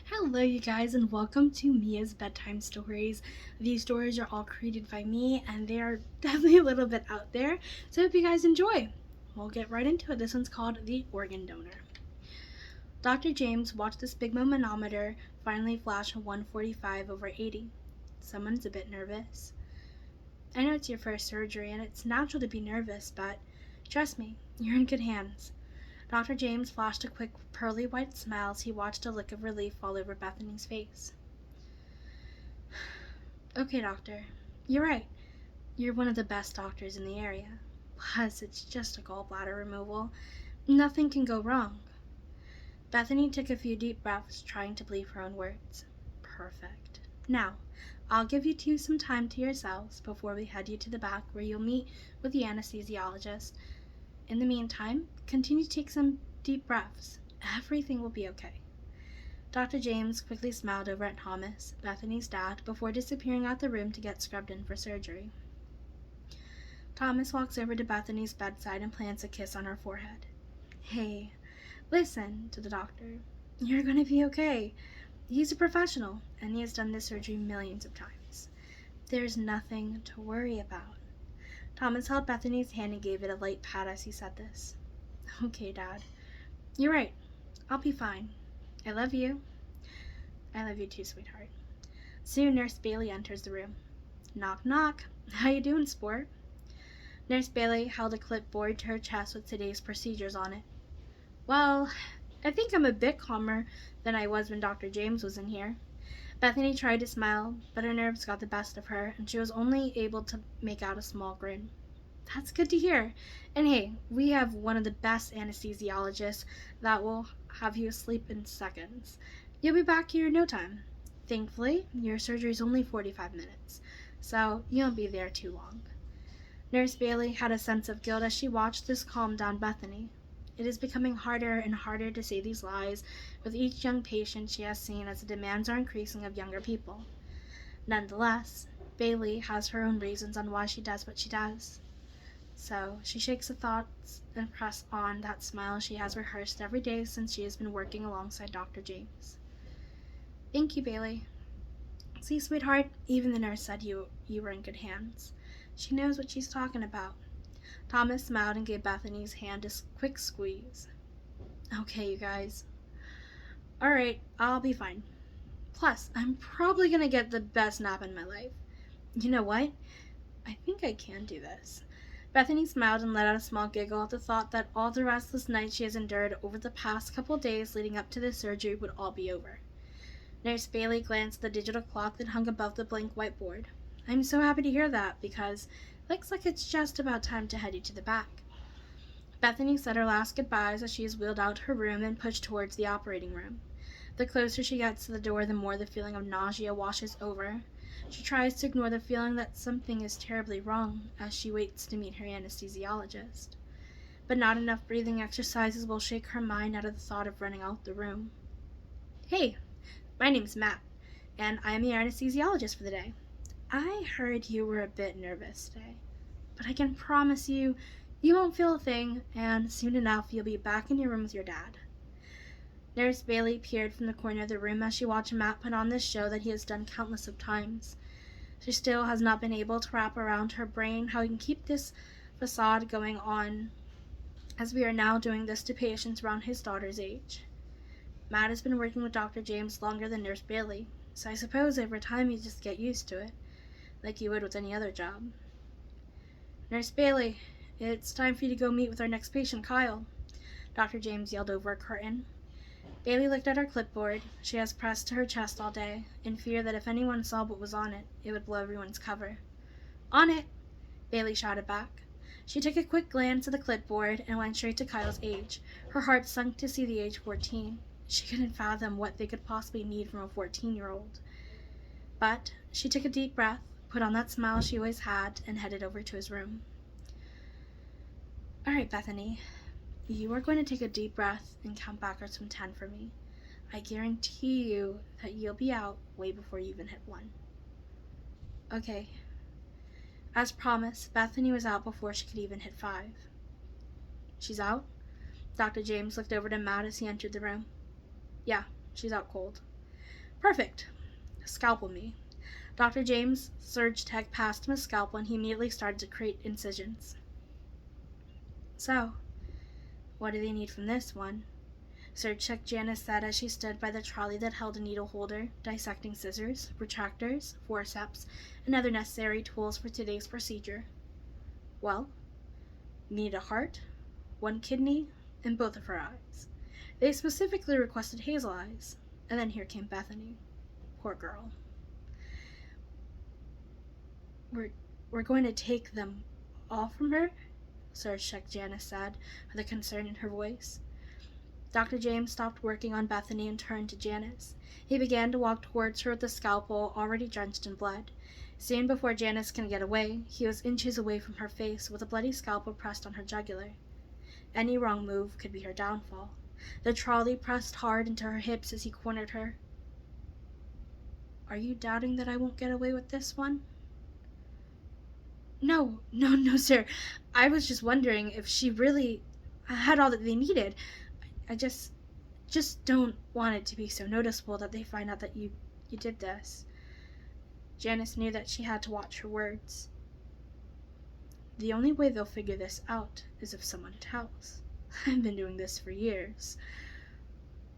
Hello, you guys, and welcome to Mia's Bedtime Stories. These stories are all created by me, and they are definitely a little bit out there, so I hope you guys enjoy. We'll get right into it. This one's called The Organ Donor. Dr. James watched the sphygmomanometer finally flash 145 over 80. Someone's a bit nervous. I know it's your first surgery, and it's natural to be nervous, but trust me, you're in good hands. Dr. James flashed a quick, pearly white smile as he watched a look of relief fall over Bethany's face. Okay, doctor. You're right. You're one of the best doctors in the area. Plus, it's just a gallbladder removal. Nothing can go wrong. Bethany took a few deep breaths, trying to believe her own words. Perfect. Now, I'll give you two some time to yourselves before we head you to the back where you'll meet with the anesthesiologist. In the meantime, continue to take some deep breaths. Everything will be okay. Dr. James quickly smiled over at Thomas, Bethany's dad, before disappearing out the room to get scrubbed in for surgery. Thomas walks over to Bethany's bedside and plants a kiss on her forehead. Hey, listen to the doctor. You're going to be okay. He's a professional, and he has done this surgery millions of times. There's nothing to worry about. Thomas held Bethany's hand and gave it a light pat as he said this. Okay, Dad. You're right. I'll be fine. I love you. I love you too, sweetheart. Soon Nurse Bailey enters the room. Knock, knock. How you doing, sport? Nurse Bailey held a clipboard to her chest with today's procedures on it. Well, I think I'm a bit calmer than I was when Dr. James was in here. Bethany tried to smile, but her nerves got the best of her, and she was only able to make out a small grin. That's good to hear. And hey, we have one of the best anesthesiologists that will have you asleep in seconds. You'll be back here in no time. Thankfully, your surgery is only 45 minutes, so you won't be there too long. Nurse Bailey had a sense of guilt as she watched this calm down Bethany. It is becoming harder and harder to say these lies with each young patient she has seen as the demands are increasing of younger people. Nonetheless, Bailey has her own reasons on why she does what she does. So she shakes the thoughts and presses on that smile she has rehearsed every day since she has been working alongside Dr. James. Thank you, Bailey. See, sweetheart, even the nurse said you were in good hands. She knows what she's talking about. Thomas smiled and gave Bethany's hand a quick squeeze. Okay, you guys. Alright, I'll be fine. Plus, I'm probably gonna get the best nap in my life. You know what? I think I can do this. Bethany smiled and let out a small giggle at the thought that all the restless nights she has endured over the past couple days leading up to the surgery would all be over. Nurse Bailey glanced at the digital clock that hung above the blank whiteboard. I'm so happy to hear that because it looks like it's just about time to head you to the back. Bethany said her last goodbyes as she is wheeled out her room and pushed towards the operating room. The closer she gets to the door, the more the feeling of nausea washes over. She tries to ignore the feeling that something is terribly wrong as she waits to meet her anesthesiologist. But not enough breathing exercises will shake her mind out of the thought of running out the room. Hey, my name's Matt, and I am your anesthesiologist for the day. I heard you were a bit nervous today, but I can promise you, you won't feel a thing, and soon enough you'll be back in your room with your dad. Nurse Bailey peered from the corner of the room as she watched Matt put on this show that he has done countless of times. She still has not been able to wrap around her brain how he can keep this facade going on, as we are now doing this to patients around his daughter's age. Matt has been working with Dr. James longer than Nurse Bailey, so I suppose over time you just get used to it, like you would with any other job. Nurse Bailey, it's time for you to go meet with our next patient, Kyle, Dr. James yelled over a curtain. Bailey looked at her clipboard she has pressed to her chest all day, in fear that if anyone saw what was on it would blow everyone's cover. On it, Bailey shouted back. She took a quick glance at the clipboard and went straight to Kyle's age. Her heart sunk to see the age 14. She couldn't fathom what they could possibly need from a 14-year-old. But she took a deep breath, put on that smile she always had, and headed over to his room. All right, Bethany. You are going to take a deep breath and count backwards from 10 for me. I guarantee you that you'll be out way before you even hit 1. Okay. As promised, Bethany was out before she could even hit 5. She's out? Dr. James looked over to Matt as he entered the room. Yeah, she's out cold. Perfect. Scalpel me. Dr. James Surge Tech passed him a scalpel and he immediately started to create incisions. So, what do they need from this one? Surge Tech Janice said as she stood by the trolley that held a needle holder, dissecting scissors, retractors, forceps, and other necessary tools for today's procedure. Well, we need a heart, one kidney, and both of her eyes. They specifically requested hazel eyes. And then here came Bethany. Poor girl. We're going to take them all from her? Surge Tech Janice said, with a concern in her voice. Dr. James stopped working on Bethany and turned to Janice. He began to walk towards her with the scalpel already drenched in blood. Soon before Janice could get away, he was inches away from her face with a bloody scalpel pressed on her jugular. Any wrong move could be her downfall. The trolley pressed hard into her hips as he cornered her. Are you doubting that I won't get away with this one? No, sir. I was just wondering if she really had all that they needed. I just don't want it to be so noticeable that they find out that you did this. Janice knew that she had to watch her words. The only way they'll figure this out is if someone tells. I've been doing this for years.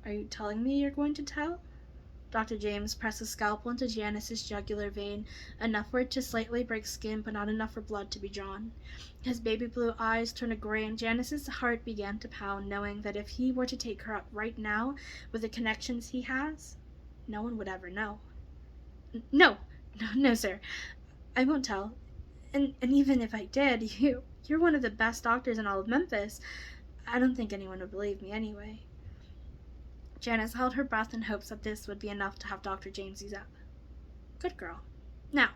Are you telling me you're going to tell? Dr. James pressed a scalpel into Janice's jugular vein, enough for it to slightly break skin, but not enough for blood to be drawn. His baby blue eyes turned a gray, and Janice's heart began to pound, knowing that if he were to take her up right now, with the connections he has, no one would ever know. No, sir. I won't tell. And even if I did, you're one of the best doctors in all of Memphis. I don't think anyone would believe me anyway. Janice held her breath in hopes that this would be enough to have Dr. James ease up. Good girl. Now,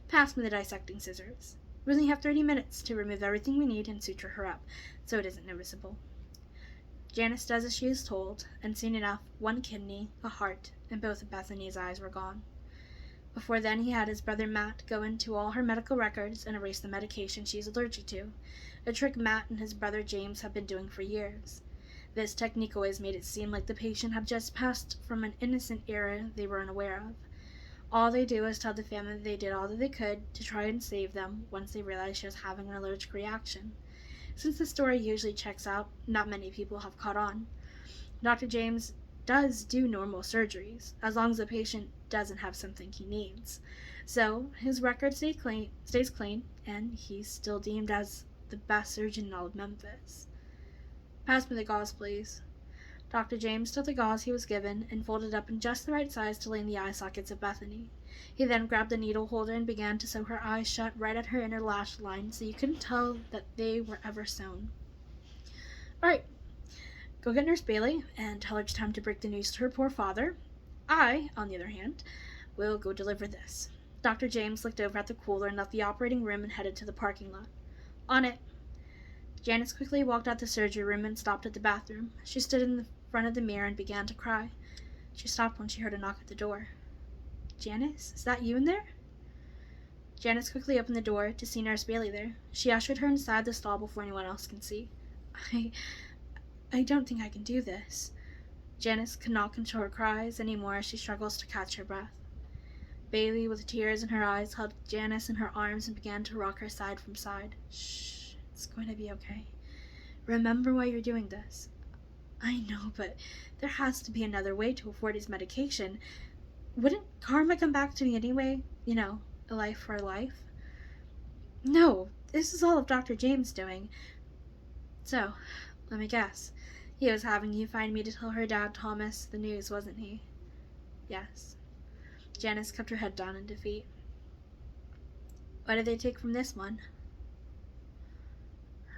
pass me the dissecting scissors. We only have 30 minutes to remove everything we need and suture her up, so it isn't noticeable. Janice does as she is told, and soon enough, one kidney, a heart, and both of Bethany's eyes were gone. Before then, he had his brother Matt go into all her medical records and erase the medication she's allergic to, a trick Matt and his brother James have been doing for years. This technique always made it seem like the patient had just passed from an innocent era they were unaware of. All they do is tell the family they did all that they could to try and save them once they realize she was having an allergic reaction. Since the story usually checks out, not many people have caught on. Dr. James does do normal surgeries, as long as the patient doesn't have something he needs. So his record stays clean, and he's still deemed as the best surgeon in all of Memphis. Pass me the gauze, please. Dr. James took the gauze he was given and folded up in just the right size to lay in the eye sockets of Bethany. He then grabbed the needle holder and began to sew her eyes shut right at her inner lash line so you couldn't tell that they were ever sewn. All right, go get Nurse Bailey and tell her it's time to break the news to her poor father. I, on the other hand, will go deliver this. Dr. James looked over at the cooler and left the operating room and headed to the parking lot. On it. Janice quickly walked out the surgery room and stopped at the bathroom. She stood in the front of the mirror and began to cry. She stopped when she heard a knock at the door. Janice, is that you in there? Janice quickly opened the door to see Nurse Bailey there. She ushered her inside the stall before anyone else could see. I don't think I can do this. Janice could not control her cries anymore as she struggles to catch her breath. Bailey, with tears in her eyes, held Janice in her arms and began to rock her side from side. Shh. It's going to be okay. Remember why you're doing this. I know, but there has to be another way to afford his medication. Wouldn't karma come back to me anyway? A life for a life? No, this is all of Dr. James' doing. So, let me guess. He was having you find me to tell her dad Thomas the news, wasn't he? Yes. Janice kept her head down in defeat. What did they take from this one?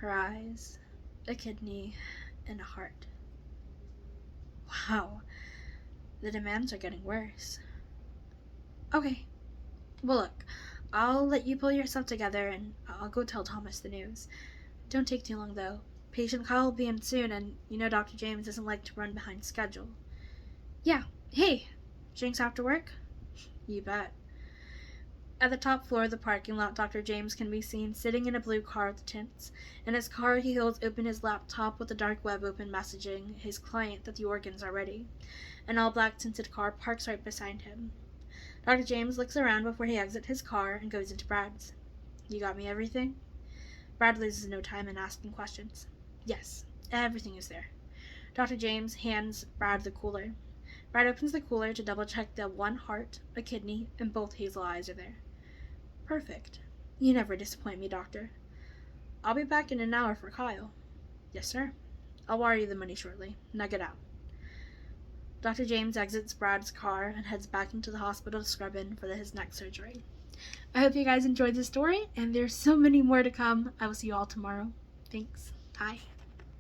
Her eyes, a kidney, and a heart. Wow, the demands are getting worse. Okay, well look, I'll let you pull yourself together and I'll go tell Thomas the news. Don't take too long though. Patient Kyle will be in soon and Dr. James doesn't like to run behind schedule. Yeah, hey, drinks after work? You bet. At the top floor of the parking lot, Dr. James can be seen sitting in a blue car with tints. In his car, he holds open his laptop with the dark web open, messaging his client that the organs are ready. An all-black tinted car parks right beside him. Dr. James looks around before he exits his car and goes into Brad's. You got me everything? Brad loses no time in asking questions. Yes, everything is there. Dr. James hands Brad the cooler. Brad opens the cooler to double-check that one heart, a kidney, and both hazel eyes are there. Perfect. You never disappoint me, Doctor. I'll be back in an hour for Kyle. Yes, sir. I'll wire you the money shortly. Now get out. Dr. James exits Brad's car and heads back into the hospital to scrub in for his next surgery. I hope you guys enjoyed this story, and there's so many more to come. I will see you all tomorrow. Thanks. Bye.